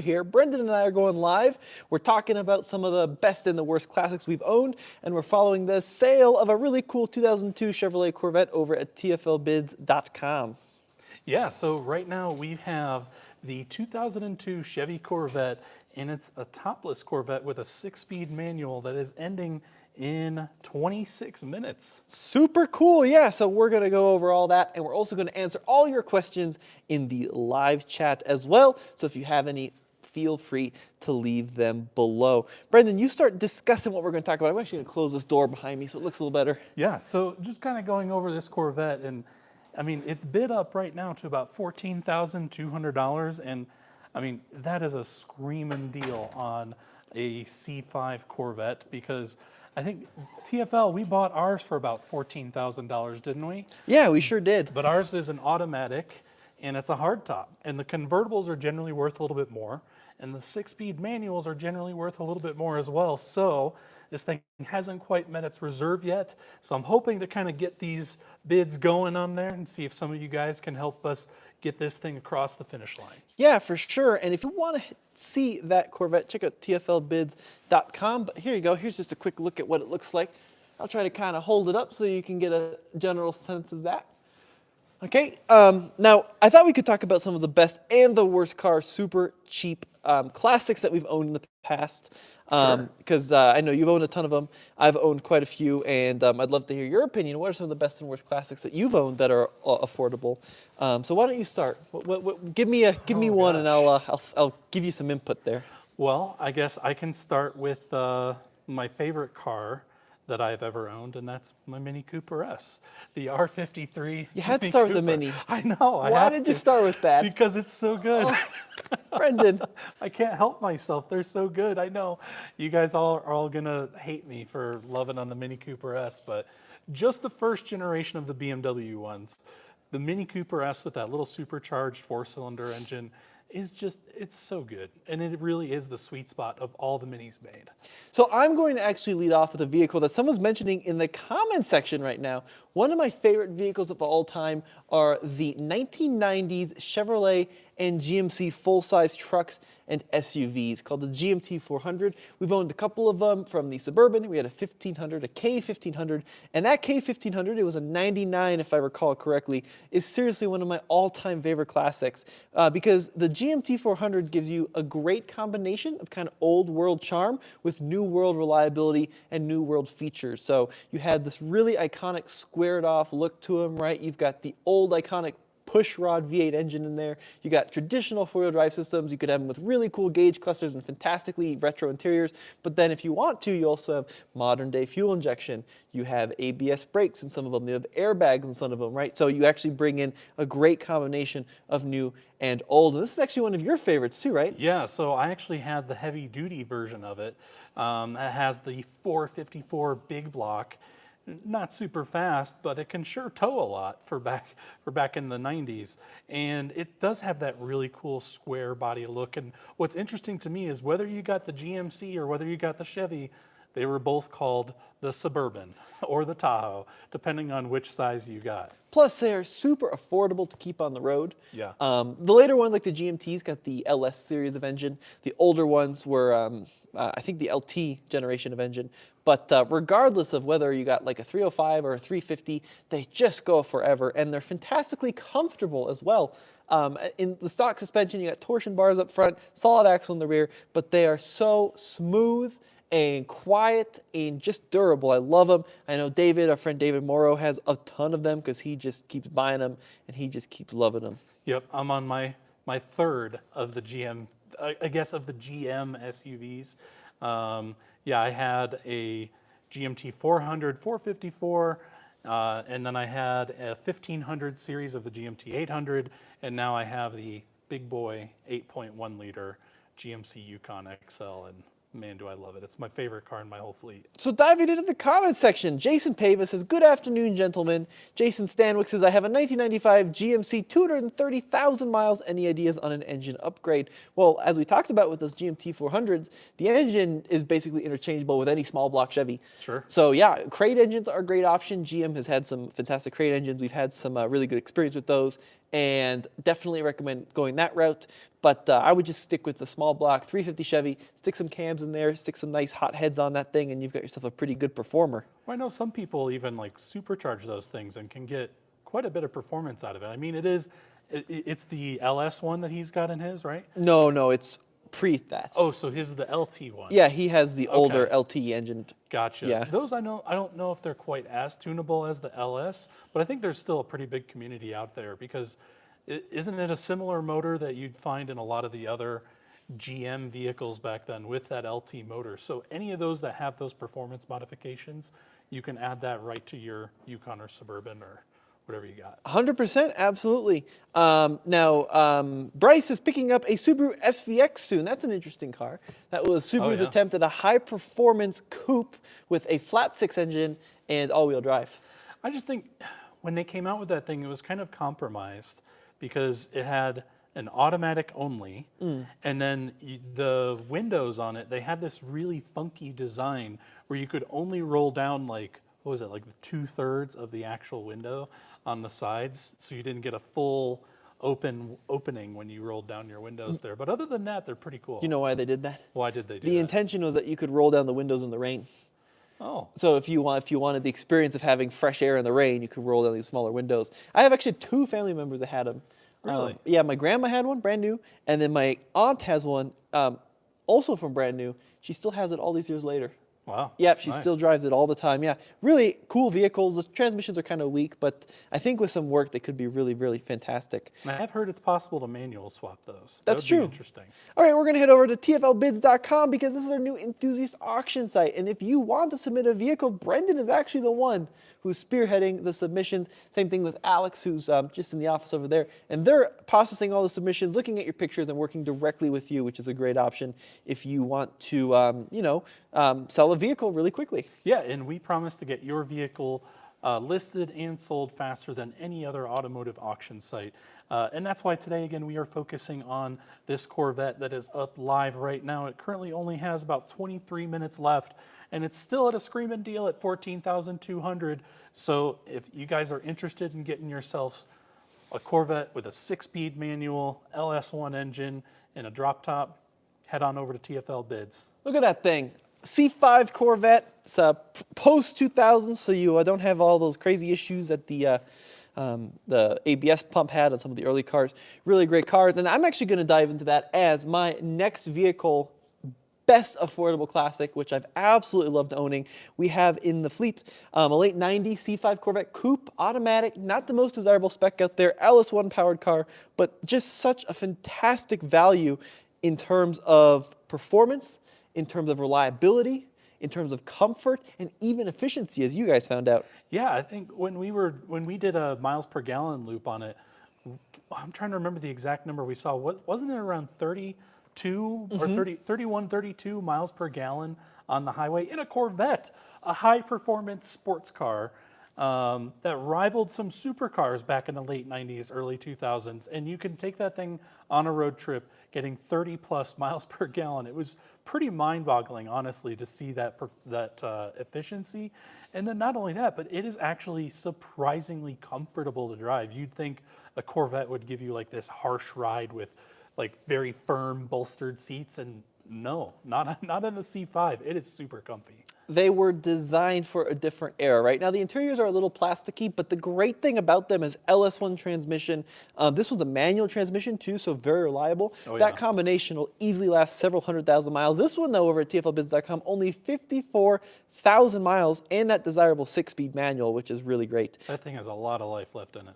here. Brendan and I are going live. We're talking about some of the best and the worst classics we've owned, and we're following the sale of a really cool 2002 Chevrolet Corvette over at TFLBids.com. Yeah, so right now we have the 2002 Chevy Corvette, and it's a topless Corvette with a 6-speed manual that is ending in 26 minutes. Super cool, yeah. So we're going to go over all that, and we're also going to answer all your questions in the live chat as well. So if you have any, feel free to leave them below. Brendan, you start discussing what we're going to talk about. I'm actually going to close this door behind me so it looks a little better. Yeah, so just kind of going over this Corvette, and I mean, it's bid up right now to about $14,200, and I mean, that is a screaming deal on a C5 Corvette, because I think TFL, we bought ours for about $14,000, didn't we? Yeah, we sure did. But ours is an automatic, and it's a hardtop, and the convertibles are generally worth a little bit more, and the 6-speed manuals are generally worth a little bit more as well. So this thing hasn't quite met its reserve yet. So I'm hoping to kind of get these bids going on there and see if some of you guys can help us get this thing across the finish line. Yeah, for sure. And if you want to see that Corvette, check out TFLBids.com. But here you go. Here's just a quick look at what it looks like. I'll try to kind of hold it up so you can get a general sense of that. Okay, now I thought we could talk about some of the best and the worst cars, super cheap classics that we've owned in the past. Because I know you've owned a ton of them. I've owned quite a few, and I'd love to hear your opinion. What are some of the best and worst classics that you've owned that are affordable? So why don't you start? Give me one, and I'll give you some input there. Well, I guess I can start with my favorite car that I've ever owned, and that's my Mini Cooper S, the R53. You had to start with the Mini. I know. Why did you start with that? Because it's so good. Oh, Brendan. I can't help myself. They're so good. I know you guys are all gonna hate me for loving on the Mini Cooper S, but just the first generation of the BMW ones, the Mini Cooper S with that little supercharged 4-cylinder engine is just, it's so good. And it really is the sweet spot of all the Minis made. So I'm going to actually lead off with a vehicle that someone's mentioning in the comment section right now. One of my favorite vehicles of all time are the 1990s Chevrolet and GMC full-size trucks and SUVs called the GMT 400. We've owned a couple of them from the Suburban. We had a 1500, a K1500, and that K1500, it was a 99 if I recall correctly, is seriously one of my all-time favorite classics because the GMT 400 gives you a great combination of kind of old world charm with new world reliability and new world features. So you had this really iconic squared off look to them, right? You've got the old iconic push rod V8 engine in there. You got traditional 4-wheel drive systems. You could have them with really cool gauge clusters and fantastically retro interiors. But then if you want to, you also have modern day fuel injection. You have ABS brakes in some of them. You have airbags in some of them, right? So you actually bring in a great combination of new and old. And this is actually one of your favorites too, right? Yeah, so I actually had the heavy duty version of it. It has the 454 big block. Not super fast, but it can sure tow a lot for back in the 90s. And it does have that really cool square body look. And what's interesting to me is whether you got the GMC or whether you got the Chevy, they were both called the Suburban or the Tahoe, depending on which size you got. Plus, they are super affordable to keep on the road. Yeah. The later ones, like the GMTs, got the LS series of engine. The older ones were, I think, the LT generation of engine. But regardless of whether you got like a 305 or a 350, they just go forever, and they're fantastically comfortable as well. In the stock suspension, you got torsion bars up front, solid axle in the rear, but they are so smooth and quiet and just durable. I love them. I know David, our friend David Morrow, has a ton of them because he just keeps buying them and he just keeps loving them. Yep, I'm on my third of the GM, I guess of the GM SUVs. Yeah, I had a GMT 400, 454, and then I had a 1500 series of the GMT 800, and now I have the big boy 8.1 liter GMC Yukon XL, and man, do I love it. It's my favorite car in my whole fleet. So diving into the comments section, Jason Pava says, good afternoon, gentlemen. Jason Stanwyck says, I have a 1995 GMC 230,000 miles. Any ideas on an engine upgrade? Well, as we talked about with those GMT 400s, the engine is basically interchangeable with any small block Chevy. Sure. So yeah, crate engines are a great option. GM has had some fantastic crate engines. We've had some really good experience with those. and definitely recommend going that route. But I would just stick with the small block 350 Chevy, stick some cams in there, stick some nice hot heads on that thing, and you've got yourself a pretty good performer. Well, I know some people even like supercharge those things and can get quite a bit of performance out of it. I mean, it's the LS one that he's got in his, right? No, it's pre that. Oh, so his is the LT one. Yeah, he has the older Okay. LT engine. Gotcha. Yeah. Those I don't know if they're quite as tunable as the LS, but I think there's still a pretty big community out there because isn't it a similar motor that you'd find in a lot of the other GM vehicles back then with that LT motor? So any of those that have those performance modifications, you can add that right to your Yukon or Suburban or whatever you got. 100%, absolutely. Now, Bryce is picking up a Subaru SVX soon. That's an interesting car. That was Subaru's yeah. attempt at a high-performance coupe with a flat-six engine and all-wheel drive. I just think when they came out with that thing, it was kind of compromised because it had an automatic only, and then the windows on it, they had this really funky design where you could only roll down like, what was it, like 2/3 of the actual window on the sides, so you didn't get a full opening when you rolled down your windows there. But other than that, they're pretty cool. Do you know why they did that? Why did they do The that? intention was that you could roll down the windows in the rain. Oh, So if you wanted the experience of having fresh air in the rain, you could roll down these smaller windows. I have actually two family members that had them. Really? Yeah, my grandma had one, brand new, and then my aunt has one, also from brand new. She still has it all these years later. wow. Yep, she Nice. still drives it all the time. Yeah, really cool vehicles. The transmissions are kind of weak, but I think with some work, they could be really, really fantastic. And I have heard it's possible to manual swap those. That's That would true. Be interesting. All right, we're going to head over to TFLBids.com because this is our new enthusiast auction site. And if you want to submit a vehicle, Brendan is actually the one who's spearheading the submissions. Same thing with Alex, who's just in the office over there. And they're processing all the submissions, looking at your pictures, and working directly with you, which is a great option if you want to, sell a vehicle really quickly. Yeah, and we promise to get your vehicle listed and sold faster than any other automotive auction site. And that's why today, again, we are focusing on this Corvette that is up live right now. It currently only has about 23 minutes left, and it's still at a screaming deal at $14,200. So if you guys are interested in getting yourselves a Corvette with a 6-speed manual, LS1 engine, and a drop top, head on over to TFL Bids. Look at that thing. C5 Corvette. It's post 2000, so you don't have all those crazy issues that the ABS pump had on some of the early cars. Really great cars, and I'm actually going to dive into that as my next vehicle, best affordable classic, which I've absolutely loved owning. We have in the fleet a late 90s C5 Corvette Coupe, automatic, not the most desirable spec out there, LS1 powered car, but just such a fantastic value in terms of performance, in terms of reliability, in terms of comfort, and even efficiency, as you guys found out. Yeah, I think when we did a miles per gallon loop on it, I'm trying to remember the exact number we saw. Wasn't it around 32 or 31, 32 miles per gallon on the highway in a Corvette, a high performance sports car that rivaled some supercars back in the late 90s, early 2000s. And you can take that thing on a road trip getting 30 plus miles per gallon. It was pretty mind-boggling, honestly, to see that efficiency. And then not only that, but it is actually surprisingly comfortable to drive. You'd think a Corvette would give you like this harsh ride with like very firm bolstered seats, and no, not in the C5. It is super comfy. They were designed for a different era, right? Now, the interiors are a little plasticky, but the great thing about them is LS1 transmission. This was a manual transmission, too, so very reliable. Oh, that yeah. combination will easily last several 100,000 miles. This one, though, over at TFLBids.com, only 54,000 miles, and that desirable 6-speed manual, which is really great. That thing has a lot of life left in it.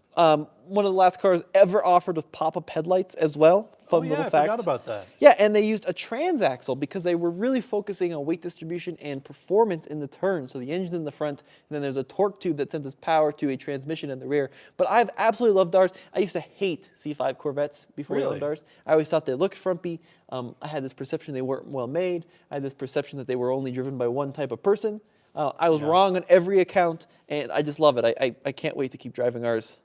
One of the last cars ever offered with pop-up headlights as well. Fun little I fact. forgot about that. Yeah, and they used a transaxle because they were really focusing on weight distribution and performance in the turn. So the engine's in the front, and then there's a torque tube that sends its power to a transmission in the rear. But I've absolutely loved ours. I used to hate C5 Corvettes before I Really? owned ours. I always thought they looked frumpy. I had this perception they weren't well made. I had this perception that they were only driven by one type of person. I was wrong on every account, and I just love it. I can't wait to keep driving ours.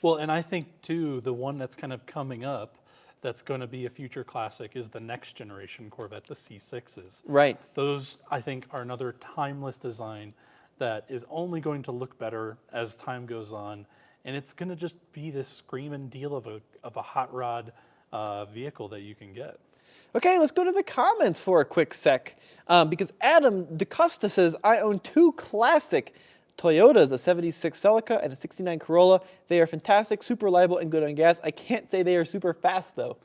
Well, and I think, too, the one that's kind of coming up that's going to be a future classic is the next generation Corvette, the C6s. Right. Those, I think, are another timeless design that is only going to look better as time goes on. and it's going to just be this screaming deal of a hot rod vehicle that you can get. Okay, let's go to the comments for a quick sec. Because Adam DeCosta says, I own two classic Toyotas, a 76 Celica and a 69 Corolla. They are fantastic, super reliable, and good on gas. I can't say they are super fast, though.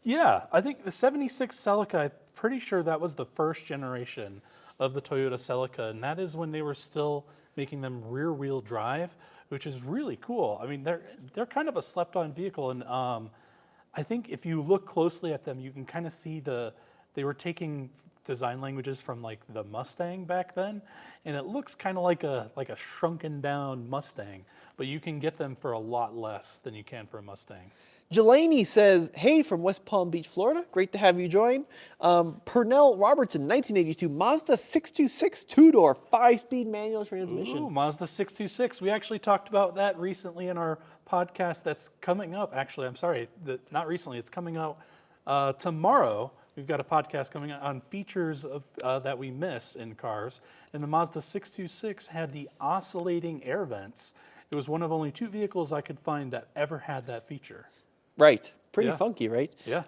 Yeah, I think the 76 Celica, I'm pretty sure that was the first generation of the Toyota Celica, and that is when they were still making them rear-wheel drive, which is really cool. I mean, they're kind of a slept-on vehicle, and I think if you look closely at them, you can kind of see they were taking design languages from like the Mustang back then, and it looks kind of like a shrunken down Mustang, but you can get them for a lot less than you can for a Mustang. Jelani says, hey, from West Palm Beach, Florida. Great to have you join. Pernell Robertson, 1982, Mazda 626 two-door, 5-speed manual transmission. Ooh, Mazda 626. We actually talked about that recently in our podcast that's coming up. Actually, I'm sorry, not recently. It's coming out tomorrow. We've got a podcast coming out on features of that we miss in cars. And the Mazda 626 had the oscillating air vents. It was one of only 2 vehicles I could find that ever had that feature. Right. Pretty Yeah. funky, right? Yeah.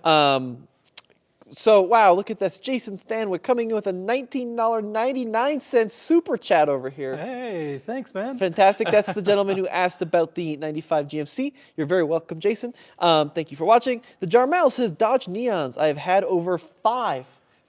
So, wow, look at this. Jason Stanwyck coming in with a $19.99 super chat over here. Hey, thanks, man. Fantastic. That's the gentleman who asked about the 95 GMC. You're very welcome, Jason. Thank you for watching. The Jarmel says, Dodge Neons. I've had over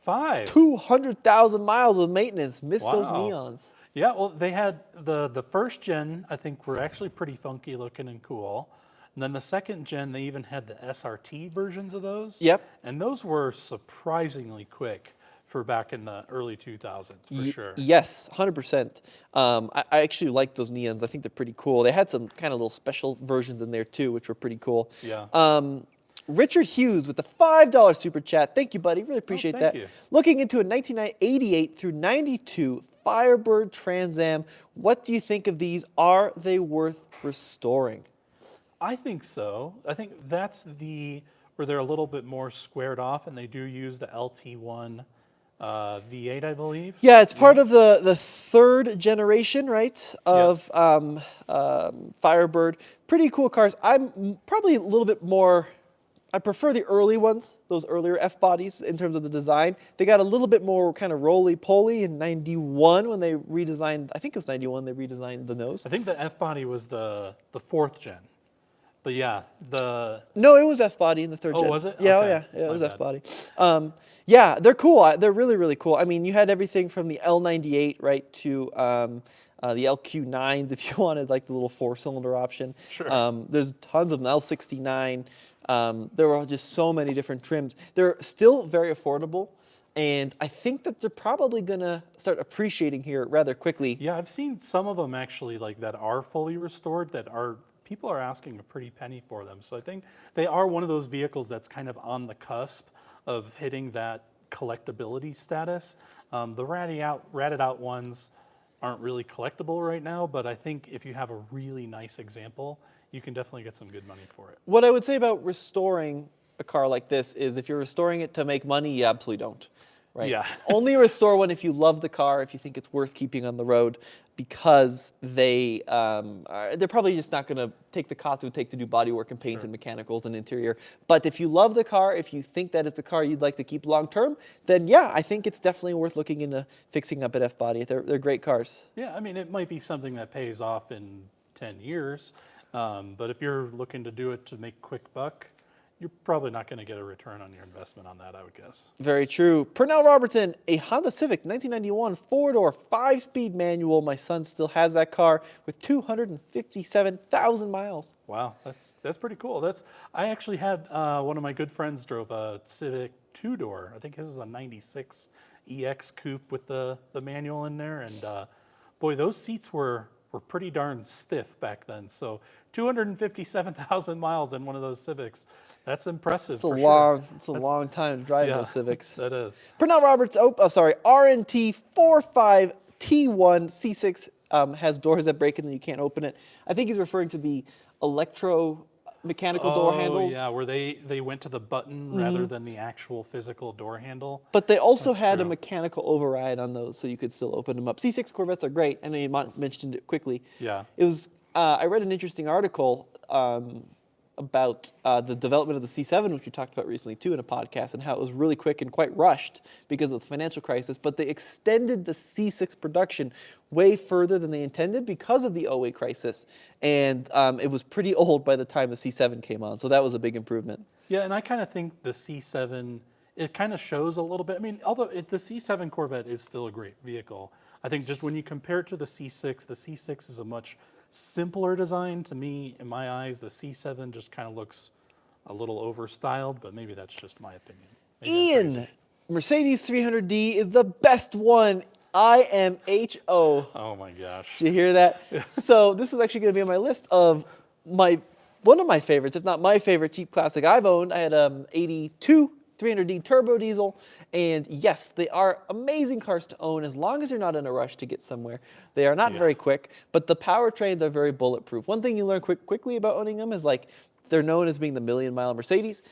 200,000 miles with maintenance. Miss those Wow. Neons. Yeah, well, they had the first gen, I think, were actually pretty funky looking and cool. And then the second gen, they even had the SRT versions of those. Yep. And those were surprisingly quick for back in the early 2000s, for sure. Yes, 100%. I actually like those Neons. I think they're pretty cool. They had some kind of little special versions in there too, which were pretty cool. Yeah. Richard Hughes with the $5 super chat. Thank you, buddy. Really appreciate thank that. you. Looking into a 1988 through 92 Firebird Trans Am. What do you think of these? Are they worth restoring? I think so. I think that's where they're a little bit more squared off, and they do use the LT1 V8, I believe. Yeah, it's part of the third generation, right, of Firebird. Pretty cool cars. I'm probably a little bit more, I prefer the early ones, those earlier F-bodies in terms of the design. They got a little bit more kind of roly-poly in 91 when they redesigned, I think it was 91, they redesigned the nose. I think the F-body was the 4th gen. But yeah, No, it was F-body in the third gen. Oh, was it? Yeah, Okay. yeah, it was My bad. F-body. Yeah, they're cool. They're really, really cool. I mean, you had everything from the L98, right, to the LQ9s if you wanted like the little 4-cylinder option. Sure. There's tons of them, L69. There were just so many different trims. They're still very affordable. And I think that they're probably going to start appreciating here rather quickly. Yeah, I've seen some of them actually like that are fully restored people are asking a pretty penny for them. So I think they are one of those vehicles that's kind of on the cusp of hitting that collectability status. The ratted out ones aren't really collectible right now, but I think if you have a really nice example, you can definitely get some good money for it. What I would say about restoring a car like this is if you're restoring it to make money, you absolutely don't. Right? Yeah. Only restore one if you love the car, if you think it's worth keeping on the road, because they're probably just not going to take the cost it would take to do body work and paint and mechanicals and interior. But if you love the car, if you think that it's a car you'd like to keep long term, then yeah, I think it's definitely worth looking into fixing up at F-Body. They're great cars. Yeah, I mean, it might be something that pays off in 10 years, but if you're looking to do it to make quick buck, you're probably not going to get a return on your investment on that, I would guess. Very true. Pernell Robertson, a Honda Civic 1991 4-door 5-speed manual. My son still has that car with 257,000 miles. Wow, that's pretty cool. I actually had one of my good friends drove a Civic 2-door. I think his was a 96 EX coupe with the manual in there, and boy, those seats were pretty darn stiff back then. So 257,000 miles in one of those Civics. That's impressive. It's a long time to drive those Civics. That is. Pernell Roberts, RNT 45 T1 C6 has doors that break and then you can't open it. I think he's referring to the electro-mechanical door handles. Yeah, where they went to the button rather than the actual physical door handle. But they also That's had a true. mechanical override on those, so you could still open them up. C6 Corvettes are great. I know you mentioned it quickly. Yeah. It was I read an interesting article about the development of the C7, which we talked about recently too in a podcast, and how it was really quick and quite rushed because of the financial crisis. But they extended the C6 production way further than they intended because of the '08 crisis, and it was pretty old by the time the C7 came on. So that was a big improvement. Yeah, and I kind of think the C7, it kind of shows a little bit. I mean, although the C7 Corvette is still a great vehicle, I think just when you compare it to the C6 is a much simpler design. To me, in my eyes, the C7 just kind of looks a little overstyled, but maybe that's just my opinion. Maybe I'm Ian, crazy. Mercedes 300D is the best one. IMHO. Oh my gosh. Did you hear that? So this is actually going to be on my list of one of my favorites, if not my favorite Jeep classic I've owned. I had 82 300D turbo diesel, and yes, they are amazing cars to own as long as you're not in a rush to get somewhere. They are not very quick, but the powertrains are very bulletproof. One thing you learn quickly about owning them is like they're known as being the million-mile Mercedes.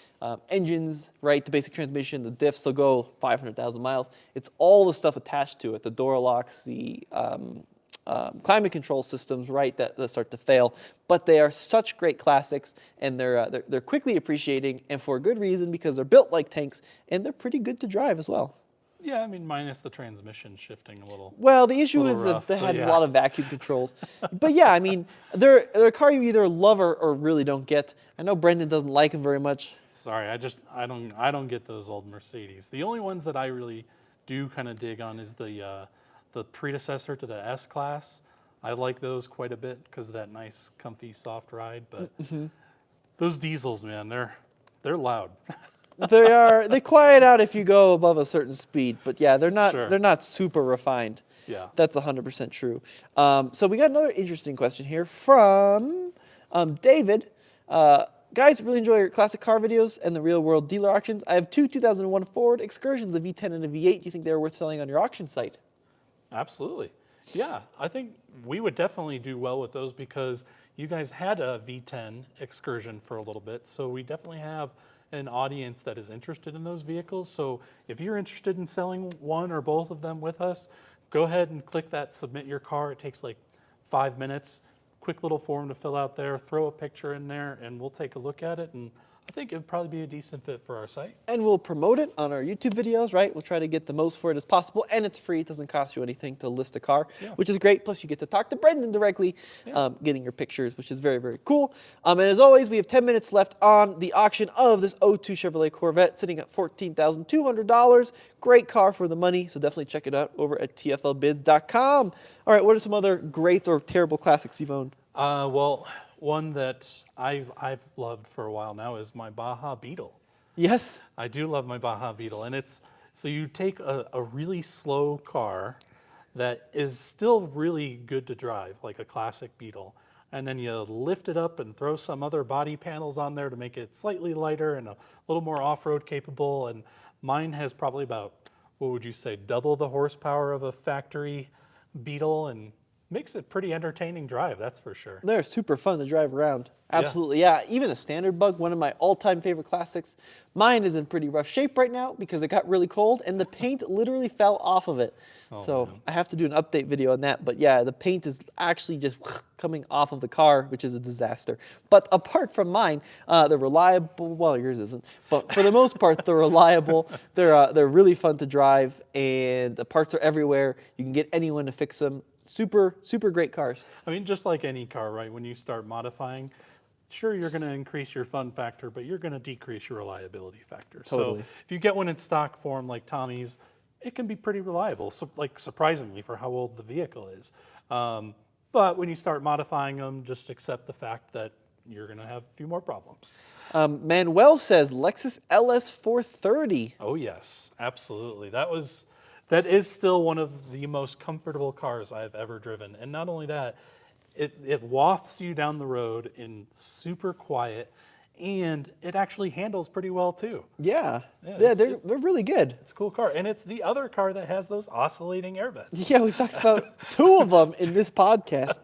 Engines, right, the basic transmission, the diffs, they'll go 500,000 miles. It's all the stuff attached to it, the door locks, the climate control systems, right, that start to fail. But they are such great classics, and they're quickly appreciating, and for a good reason, because they're built like tanks, and they're pretty good to drive as well. Yeah, I mean, minus the transmission shifting a little. Well, the issue is rough, that they but had yeah. a lot of vacuum controls. But yeah, I mean, they're a car you either love or really don't get. I know Brendan doesn't like them very much. Sorry, I don't get those old Mercedes. The only ones that I really do kind of dig on is the predecessor to the S class. I like those quite a bit because of that nice, comfy, soft ride. But those diesels, man, they're loud. They quiet out if you go above a certain speed, but yeah, they're not super refined. Yeah. That's 100% true. So we got another interesting question here from David. Guys, really enjoy your classic car videos and the real world dealer auctions. I have two 2001 Ford Excursions, a V10 and a V8. Do you think they're worth selling on your auction site? Absolutely. Yeah, I think we would definitely do well with those because you guys had a V10 Excursion for a little bit, so we definitely have an audience that is interested in those vehicles. So if you're interested in selling one or both of them with us, go ahead and click that submit your car. It takes like 5 minutes. Quick little form to fill out there, throw a picture in there, and we'll take a look at it. And I think it would probably be a decent fit for our site. And we'll promote it on our YouTube videos, right? We'll try to get the most for it as possible, and it's free. It doesn't cost you anything to list a car, which is great. Plus, you get to talk to Brendan directly, getting your pictures, which is very, very cool. And as always, we have 10 minutes left on the auction of this '02 Chevrolet Corvette, sitting at $14,200. Great car for the money, so definitely check it out over at TFLBids.com. All right, what are some other great or terrible classics you've owned? Well, one that I've loved for a while now is my Baja Beetle. Yes. I do love my Baja Beetle, and it's so you take a really slow car that is still really good to drive, like a classic Beetle, and then you lift it up and throw some other body panels on there to make it slightly lighter and a little more off-road capable. And mine has probably about, what would you say, double the horsepower of a factory Beetle, and makes it pretty entertaining drive, that's for sure. They're super fun to drive around. Absolutely, yeah. Even a standard bug, one of my all-time favorite classics. Mine is in pretty rough shape right now because it got really cold and the paint literally fell off of it. So I have to do an update video on that. But yeah, the paint is actually just coming off of the car, which is a disaster. But apart from mine, they're reliable. Well, yours isn't. But for the most part, they're reliable. They're really fun to drive, and the parts are everywhere. You can get anyone to fix them. Super, super great cars. I mean, just like any car, right? When you start modifying, sure, you're going to increase your fun factor, but you're going to decrease your reliability factor. Totally. So if you get one in stock form like Tommy's, it can be pretty reliable, so, like surprisingly for how old the vehicle is. But when you start modifying them, just accept the fact that you're going to have a few more problems. Manuel says Lexus LS 430. Oh, yes, absolutely. That is still one of the most comfortable cars I've ever driven. And not only that, it wafts you down the road in super quiet, and it actually handles pretty well too. Yeah, they're really good. It's a cool car. And it's the other car that has those oscillating air vents. Yeah, we've talked about two of them in this podcast,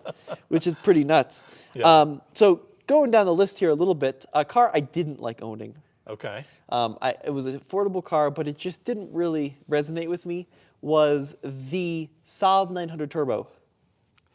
which is pretty nuts. Yeah. So going down the list here a little bit, a car I didn't like owning. Okay. It was an affordable car, but it just didn't really resonate with me, was the Saab 900 Turbo.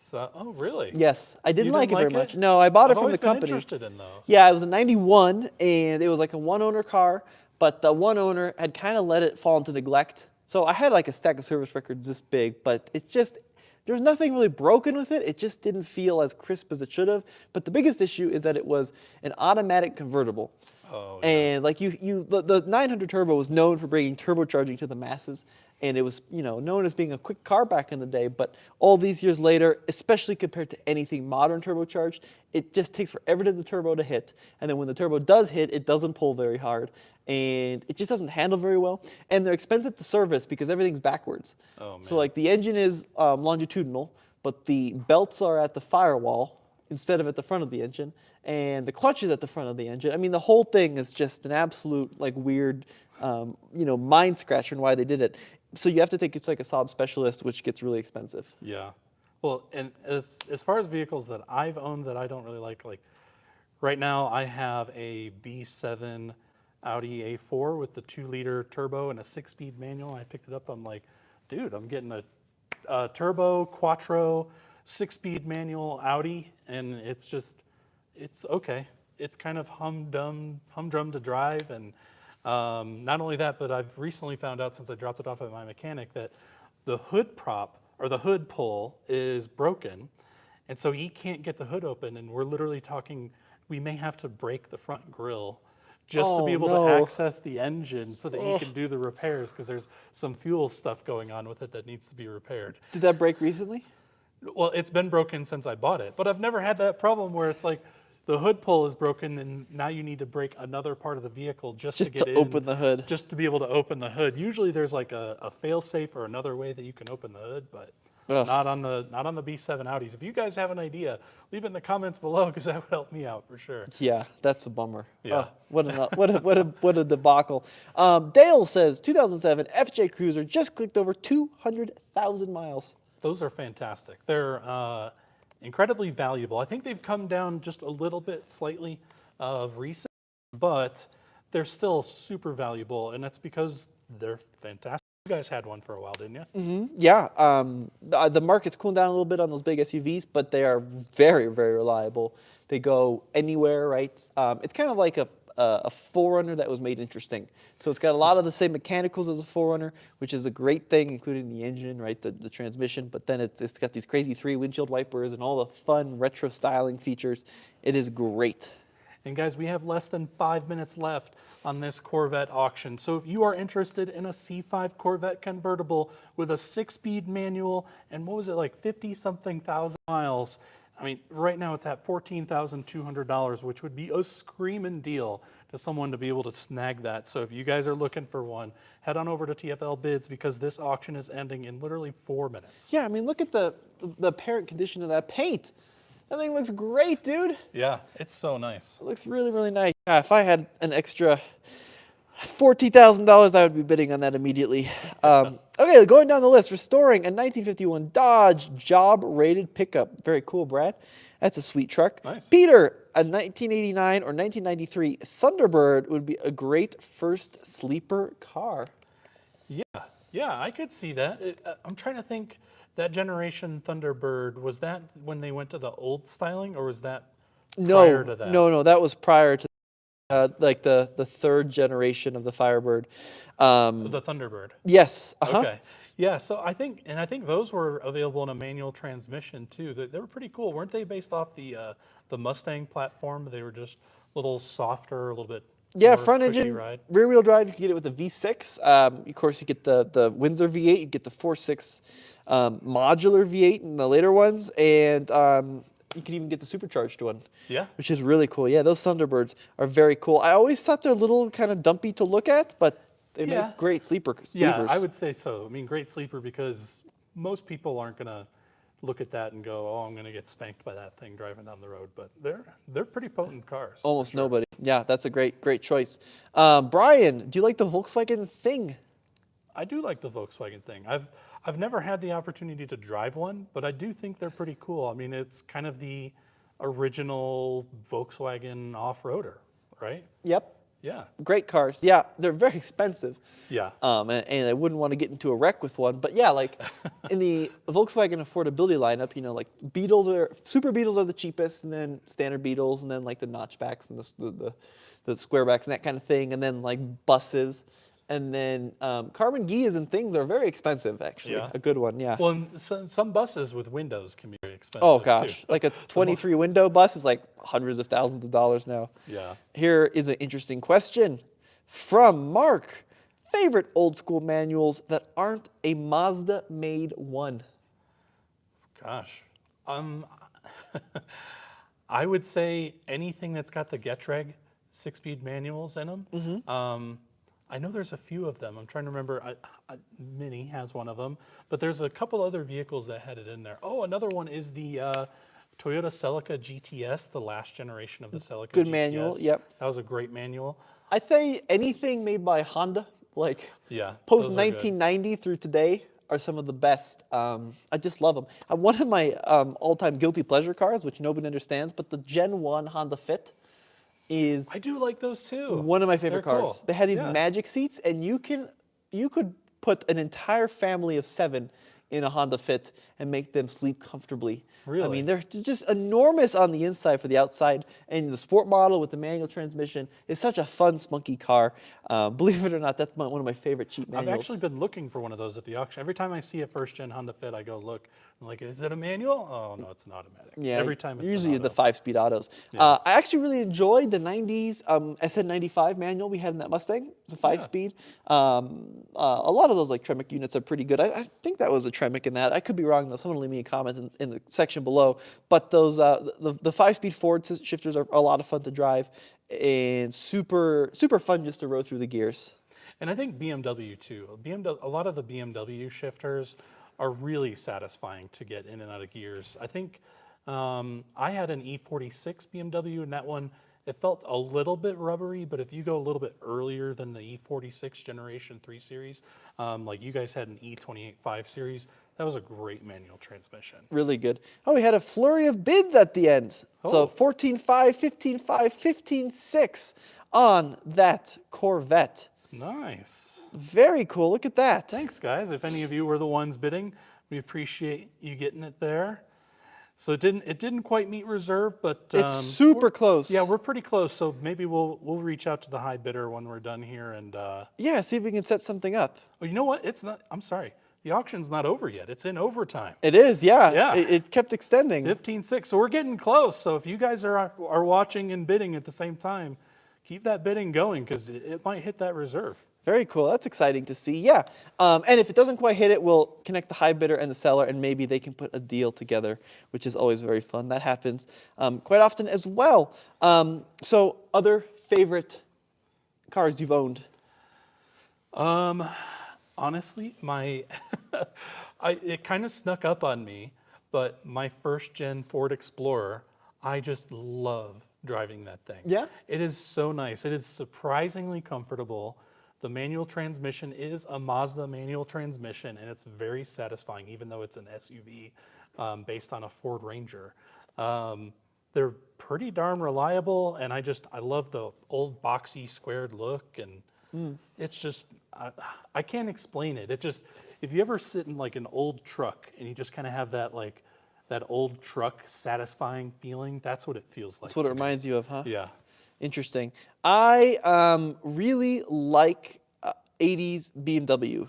So, oh, really? Yes, I didn't You like didn't it very like much. it? No, I bought it I've from the always been company. interested in those. Yeah, it was a 91, and it was like a one-owner car, but the one owner had kind of let it fall into neglect. So I had like a stack of service records this big, but it just, there was nothing really broken with it. It just didn't feel as crisp as it should have. But the biggest issue is that it was an automatic convertible. Oh, yeah. And like the 900 Turbo was known for bringing turbocharging to the masses, and it was known as being a quick car back in the day. But all these years later, especially compared to anything modern turbocharged, it just takes forever for the turbo to hit, and then when the turbo does hit, it doesn't pull very hard, and it just doesn't handle very well. And they're expensive to service because everything's backwards. Oh, man. So like the engine is longitudinal, but the belts are at the firewall instead of at the front of the engine, and the clutch is at the front of the engine. I mean, the whole thing is just an absolute like weird, mind scratcher in why they did it. So you have to take it to like a Saab specialist, which gets really expensive. Yeah. Well, and as far as vehicles that I've owned that I don't really like right now I have a B7 Audi A4 with the 2-liter turbo and a 6-speed manual. I picked it up. I'm like, dude, I'm getting a turbo quattro 6-speed manual Audi, and it's okay. It's kind of humdrum to drive, and not only that, but I've recently found out since I dropped it off at my mechanic that the hood prop or the hood pull is broken, and so he can't get the hood open, and we're literally talking we may have to break the front grille just to be able to access the engine so that he can do the repairs, because there's some fuel stuff going on with it that needs to be repaired. Did that break recently? Well, it's been broken since I bought it, but I've never had that problem where it's like the hood pull is broken and now you need to break another part of the vehicle just to get in, open the hood. just to be able to open the hood. Usually there's like a fail-safe or another way that you can open the hood, but not on the B7 Audis. If you guys have an idea, leave it in the comments below, because that would help me out for sure. Yeah, that's a bummer. Yeah. What a debacle. Dale says 2007 FJ Cruiser just clicked over 200,000 miles. Those are fantastic. They're incredibly valuable. I think they've come down just a little bit slightly of recent, but they're still super valuable, and that's because they're fantastic. You guys had one for a while, didn't you? Mm-hmm. Yeah. The market's cooling down a little bit on those big SUVs, but they are very, very reliable. They go anywhere, right? It's kind of like a 4Runner that was made interesting. So it's got a lot of the same mechanicals as a 4Runner, which is a great thing, including the engine, right, the transmission. But then it's got these crazy 3 windshield wipers and all the fun retro styling features. It is great. And guys, we have less than 5 minutes left on this Corvette auction. So if you are interested in a C5 Corvette convertible with a 6-speed manual and what was it, like 50-something thousand miles, I mean, right now it's at $14,200, which would be a screaming deal to someone to be able to snag that. So if you guys are looking for one, head on over to TFL Bids, because this auction is ending in literally 4 minutes. Yeah, I mean, look at the apparent condition of that paint. That thing looks great, dude. Yeah, it's so nice. It looks really, really nice. Yeah, if I had an extra $14,000, I would be bidding on that immediately. Okay, going down the list, restoring a 1951 Dodge job-rated pickup. Very cool, Brad. That's a sweet truck. Nice. Peter, a 1989 or 1993 Thunderbird would be a great first sleeper car. Yeah, I could see that. I'm trying to think, that generation Thunderbird, was that when they went to the old styling, or was that prior to that? No, that was prior to like the third generation of the Firebird. The Thunderbird. Yes. Okay. Yeah, so I think those were available in a manual transmission too. They were pretty cool, weren't they? Based off the Mustang platform, they were just a little softer, a little bit. Yeah, more front cushy engine, ride. rear wheel drive. You can get it with the V6. Of course, you get the Windsor V8. You get the 4.6 modular V8 in the later ones, and you can even get the supercharged one. Yeah. Which is really cool. Yeah, those Thunderbirds are very cool. I always thought they're a little kind of dumpy to look at, but they make great sleepers. Yeah, I would say so. I mean, great sleeper, because most people aren't going to look at that and go, oh, I'm going to get spanked by that thing driving down the road. But they're pretty potent cars. Almost nobody. Yeah, that's a great choice. Brian, do you like the Volkswagen Thing? I do like the Volkswagen Thing. I've never had the opportunity to drive one, but I do think they're pretty cool. I mean, it's kind of the original Volkswagen off-roader, right? Yep. Yeah. Great cars. Yeah, they're very expensive. Yeah. And I wouldn't want to get into a wreck with one. But yeah, like in the Volkswagen affordability lineup, like Super Beetles are the cheapest, and then standard Beetles, and then like the notchbacks and the squarebacks and that kind of thing, and then like buses. And then carbon Gias and things are very expensive, actually. Yeah. A good one, yeah. Well, and some buses with windows can be very expensive. Oh gosh, too. like a 23 window bus is like hundreds of thousands of dollars now. Yeah. Here is an interesting question from Mark. Favorite old school manuals that aren't a Mazda made one? Gosh. I would say anything that's got the Getrag 6-speed manuals in them. Mm-hmm. I know there's a few of them. I'm trying to remember. Mini has one of them, but there's a couple other vehicles that had it in there. Oh, another one is the Toyota Celica GTS, the last generation of the Celica Good GTS. manual, yep. That was a great manual. I say anything made by Honda, like Yeah. post those are good. 1990 through today, are some of the best. I just love them. One of my all-time guilty pleasure cars, which nobody understands, but the Gen 1 Honda Fit is I do like those too. one of my favorite They're cars. cool. They had these Yeah. magic seats, and you could put an entire family of 7 in a Honda Fit and make them sleep comfortably. I Really? mean, they're just enormous on the inside for the outside, and the sport model with the manual transmission is such a fun, spunky car. Believe it or not, that's one of my favorite cheap manuals. I've actually been looking for one of those at the auction. Every time I see a first-gen Honda Fit, I go look. I'm like, is it a manual? Oh no, it's an automatic. Yeah, Every time it's usually an the auto. 5-speed autos. Yeah. I actually really enjoyed the 90s SN95 manual we had in that Mustang. It's a 5-speed. A lot of those like Tremec units are pretty good. I think that was a Tremec in that. I could be wrong though. Someone leave me a comment in the section below. But those the 5-speed Ford shifters are a lot of fun to drive and super fun just to row through the gears. And I think BMW too. A lot of the BMW shifters are really satisfying to get in and out of gears. I think I had an E46 BMW, and that one, it felt a little bit rubbery, but if you go a little bit earlier than the E46 Generation 3 Series, like you guys had an E28 5 Series, that was a great manual transmission. Really good. Oh, we had a flurry of bids at the end. So Oh. 14.5, 15.5, 15.6 on that Corvette. Nice. Very cool. Look at that. Thanks, guys. If any of you were the ones bidding, we appreciate you getting it there. So it didn't quite meet reserve, but It's super close. yeah, we're pretty close. So maybe we'll reach out to the high bidder when we're done here. And Yeah, see if we can set something up. oh, you know what? It's not. I'm sorry. The auction's not over yet. It's in overtime. It is, yeah. Yeah. It kept extending. 15.6. So we're getting close. So if you guys are watching and bidding at the same time, keep that bidding going because it might hit that reserve. Very cool. That's exciting to see. Yeah. And if it doesn't quite hit it, we'll connect the high bidder and the seller, and maybe they can put a deal together, which is always very fun. That happens quite often as well. So, other favorite cars you've owned? Honestly, it kind of snuck up on me, but my first gen Ford Explorer, I just love driving that thing. Yeah? It is so nice. It is surprisingly comfortable. The manual transmission is a Mazda manual transmission, and it's very satisfying, even though it's an SUV based on a Ford Ranger. They're pretty darn reliable, and I love the old boxy squared look, and it's just, I can't explain it. It just, if you ever sit in like an old truck and you just kind of have that like, that old truck satisfying feeling, that's what it feels like. That's what it to me. reminds you of, huh? Yeah. Interesting. I really like 80s BMW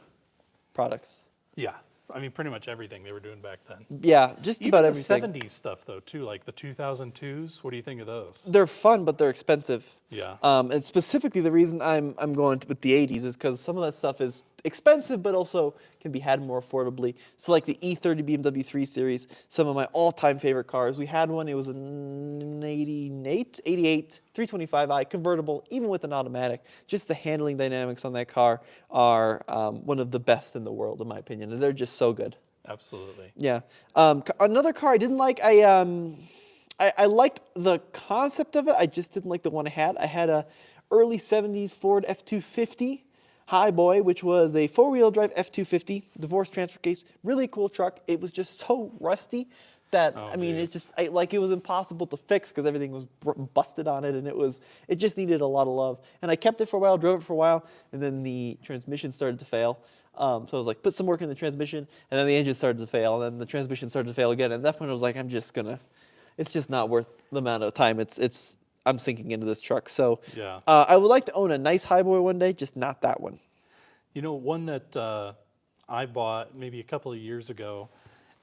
products. Yeah. I mean, pretty much everything they were doing back then. Yeah, just Even about the everything. 70s stuff, though, too, like the 2002s. What do you think of those? They're fun, but they're expensive. Yeah. And specifically, the reason I'm going with the 80s is because some of that stuff is expensive, but also can be had more affordably. So, like the E30 BMW 3 Series, some of my all-time favorite cars. We had one. It was an 88 325i convertible, even with an automatic. Just the handling dynamics on that car are one of the best in the world, in my opinion. And they're just so good. Absolutely. Yeah. Another car I didn't like. I liked the concept of it. I just didn't like the one I had. I had a early 70s Ford F-250 High Boy, which was a 4-wheel drive F-250, divorce transfer case. Really cool truck. It was just so rusty. that, Oh, I mean, it's geez. just like it was impossible to fix because everything was busted on it, and it just needed a lot of love. And I kept it for a while, drove it for a while, and then the transmission started to fail. So I was like, put some work in the transmission, and then the engine started to fail, and then the transmission started to fail again. And at that point, I was like, it's just not worth the amount of time I'm sinking into this truck. So Yeah. I would like to own a nice highboy one day, just not that one. You know, one that I bought maybe a couple of years ago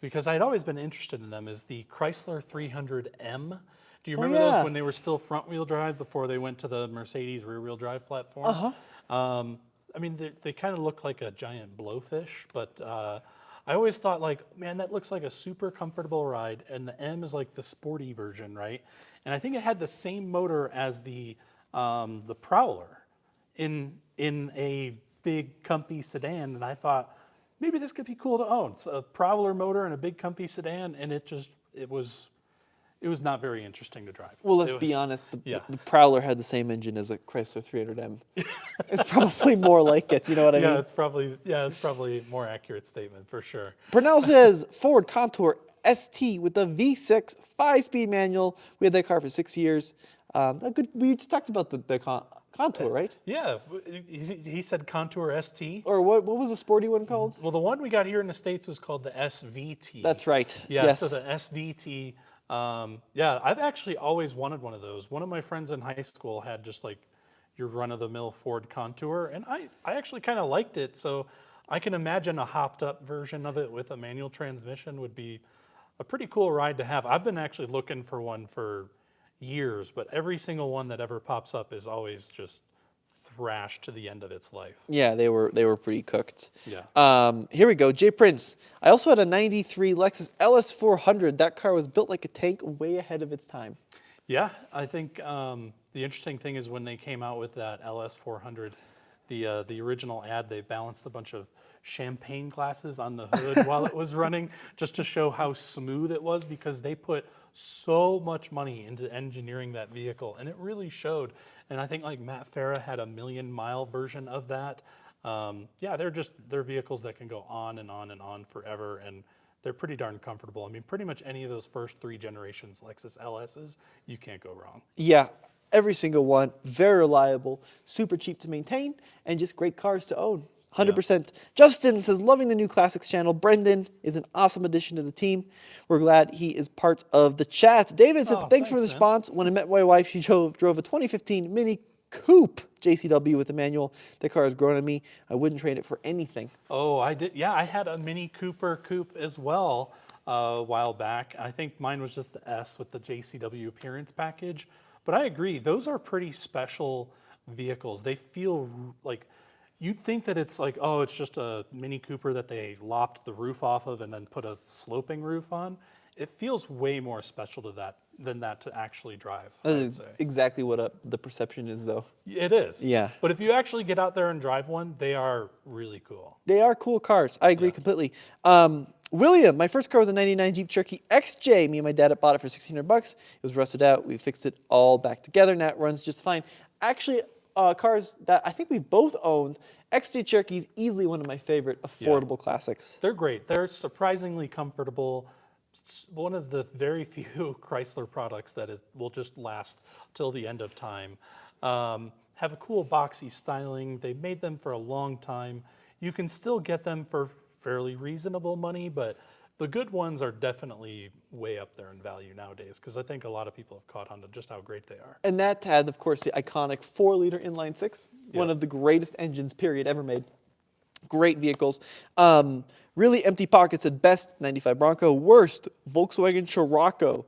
because I'd always been interested in them is the Chrysler 300M. Do you Oh remember those yeah. when they were still front wheel drive before they went to the Mercedes rear wheel drive platform? Uh-huh. I mean, they kind of look like a giant blowfish, but I always thought like, man, that looks like a super comfortable ride, and the M is like the sporty version, right? And I think it had the same motor as the Prowler in a big comfy sedan, and I thought maybe this could be cool to own. So a Prowler motor and a big comfy sedan, and it was not very interesting to drive. Well, let's It be was, honest. yeah. The Prowler had the same engine as a Chrysler 300M. It's probably more like it. You know what I mean? It's probably a more accurate statement for sure. Purnell says Ford Contour ST with the V6 5-speed manual. We had that car for 6 years. We just talked about the Contour, right? Yeah, he said Contour ST. Or what was the sporty one called? Well, the one we got here in the States was called the SVT. That's right. Yeah, Yes. so the SVT. Yeah, I've actually always wanted one of those. One of my friends in high school had just like your run-of-the-mill Ford Contour, and I actually kind of liked it. So I can imagine a hopped-up version of it with a manual transmission would be a pretty cool ride to have. I've been actually looking for one for years, but every single one that ever pops up is always just thrashed to the end of its life. Yeah, they were pretty cooked. Yeah. Here we go. Jay Prince. I also had a 93 Lexus LS400. That car was built like a tank, way ahead of its time. Yeah, I think the interesting thing is when they came out with that LS400, the original ad, they balanced a bunch of champagne glasses on the hood while it was running, just to show how smooth it was, because they put so much money into engineering that vehicle, and it really showed. And I think like Matt Farah had a 1,000,000-mile version of that. Yeah, they're vehicles that can go on and on and on forever, and they're pretty darn comfortable. I mean, pretty much any of those first 3 generations Lexus LSs, you can't go wrong. Yeah, every single one. Very reliable, super cheap to maintain, and just great cars to own. 100%. Justin says, loving the new Classics channel. Brendan is an awesome addition to the team. We're glad he is part of the chat. David said, Oh, thanks for the thanks, man. response. When I met my wife, she drove a 2015 Mini Coupe JCW with a manual. The car has grown on me. I wouldn't trade it for anything. Oh, I did. Yeah, I had a Mini Cooper coupe as well a while back. I think mine was just the S with the JCW appearance package. But I agree, those are pretty special vehicles. They feel like you'd think that it's like, oh, it's just a Mini Cooper that they lopped the roof off of and then put a sloping roof on. It feels way more special than that to actually drive, I would That's say. exactly what the perception is, though. It is. Yeah. But if you actually get out there and drive one, they are really cool. They are cool cars. I agree completely. William, my first car was a 99 Jeep Cherokee XJ. Me and my dad had bought it for $1,600. It was rusted out. We fixed it all back together. Now it runs just fine. Actually, cars that I think we both owned, XJ Cherokee is easily one of my favorite affordable classics. They're great. They're surprisingly comfortable. It's one of the very few Chrysler products that will just last till the end of time. Have a cool boxy styling. They made them for a long time. You can still get them for fairly reasonable money, but the good ones are definitely way up there in value nowadays, because I think a lot of people have caught on to just how great they are. And that had, of course, the iconic 4-liter inline six, one of the greatest engines, period, ever made. Great vehicles. Really empty pockets at best, 95 Bronco. Worst, Volkswagen Scirocco.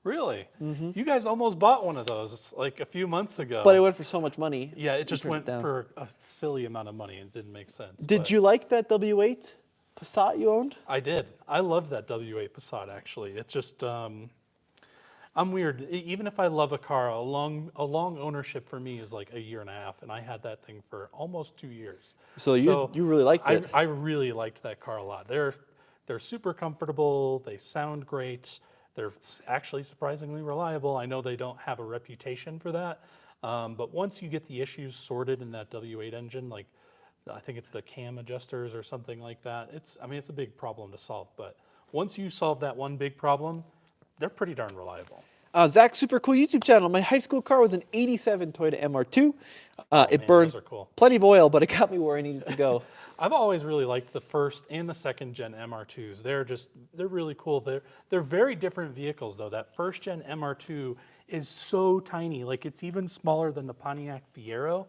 Really? You guys almost bought one of those like a few months ago. But it went for so much money. Yeah, it we just turned went down. for a silly amount of money and didn't make sense. Did but you like that W8 Passat you owned? I did. I loved that W8 Passat, actually. It's just, I'm weird. Even if I love a car, a long ownership for me is like a year and a half, and I had that thing for almost 2 years. So you really liked it. I really liked that car a lot. They're super comfortable. They sound great. They're actually surprisingly reliable. I know they don't have a reputation for that, but once you get the issues sorted in that W8 engine, like I think it's the cam adjusters or something like that. It's a big problem to solve. But once you solve that one big problem, they're pretty darn reliable. Zach, super cool YouTube channel. My high school car was an 87 Toyota MR2. It Man, burned those are cool. plenty of oil, but it got me where I needed to go. I've always really liked the first and the second gen MR2s. They're really cool. They're very different vehicles though. That first gen MR2 is so tiny, like it's even smaller than the Pontiac Fiero.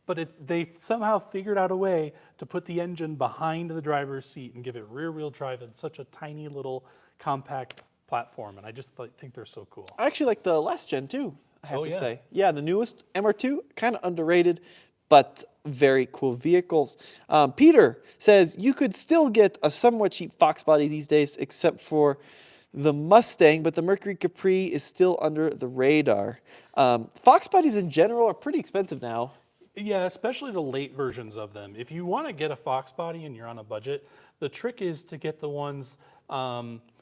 But they somehow figured out a way to put the engine behind the driver's seat and give it rear-wheel drive in such a tiny little compact platform, and I just think they're so cool. I actually like the last gen too, I have to yeah. say. Yeah, the newest MR2, kind of underrated, but very cool vehicles. Peter says you could still get a somewhat cheap Fox body these days, except for the Mustang, but the Mercury Capri is still under the radar. Fox bodies in general are pretty expensive now. Yeah, especially the late versions of them. If you want to get a Fox body and you're on a budget, the trick is to get the ones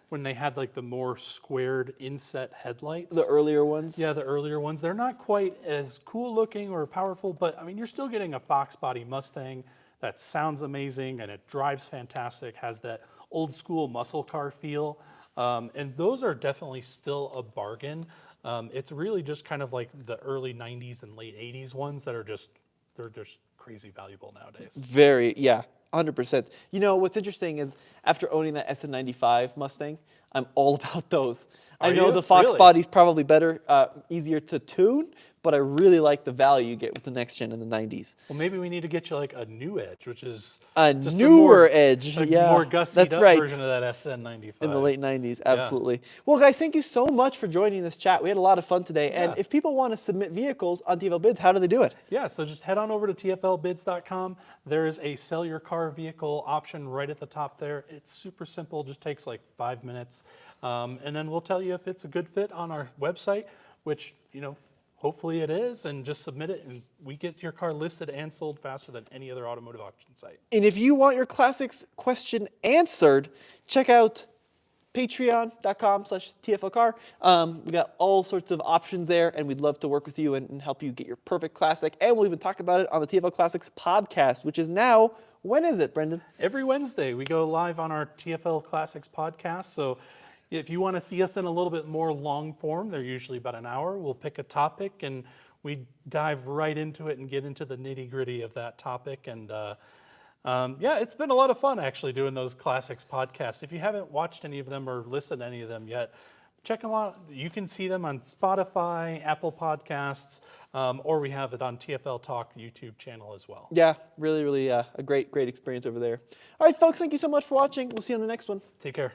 when they had like the more squared inset headlights. The earlier ones? Yeah, the earlier ones. They're not quite as cool looking or powerful, but I mean, you're still getting a Fox body Mustang that sounds amazing and it drives fantastic, has that old school muscle car feel. And those are definitely still a bargain. It's really just kind of like the early 90s and late 80s ones that are they're just crazy valuable nowadays. Very, yeah, 100%. You know, what's interesting is after owning that SN95 Mustang, I'm all about those. I know you? the Fox Really? body's probably better, easier to tune, but I really like the value you get with the next gen in the 90s. Well, maybe we need to get you like a new Edge, which is A just newer Edge, a yeah, more gussied that's up right. version of that SN95. In the late 90s, absolutely. Well, guys, thank you so much for joining this chat. We had a lot of fun today. And Yeah. if people want to submit vehicles on TFL Bids, how do they do it? Yeah, so just head on over to tflbids.com. There is a sell your car vehicle option right at the top there. It's super simple, just takes like 5 minutes. And then we'll tell you if it's a good fit on our website, which, hopefully it is, and just submit it and we get your car listed and sold faster than any other automotive auction site. And if you want your classics question answered, check out patreon.com/TFLcar. We got all sorts of options there, and we'd love to work with you and help you get your perfect classic. And we'll even talk about it on the TFL Classics podcast, which is now, when is it, Brendan? Every Wednesday, we go live on our TFL Classics podcast. So if you want to see us in a little bit more long form, they're usually about an hour. We'll pick a topic and we dive right into it and get into the nitty gritty of that topic. And yeah, it's been a lot of fun actually doing those Classics podcasts. If you haven't watched any of them or listened to any of them yet, check them out. You can see them on Spotify, Apple Podcasts, or we have it on TFL Talk YouTube channel as well. Yeah, really, really a great experience over there. All right, folks, thank you so much for watching. We'll see you on the next one. Take care.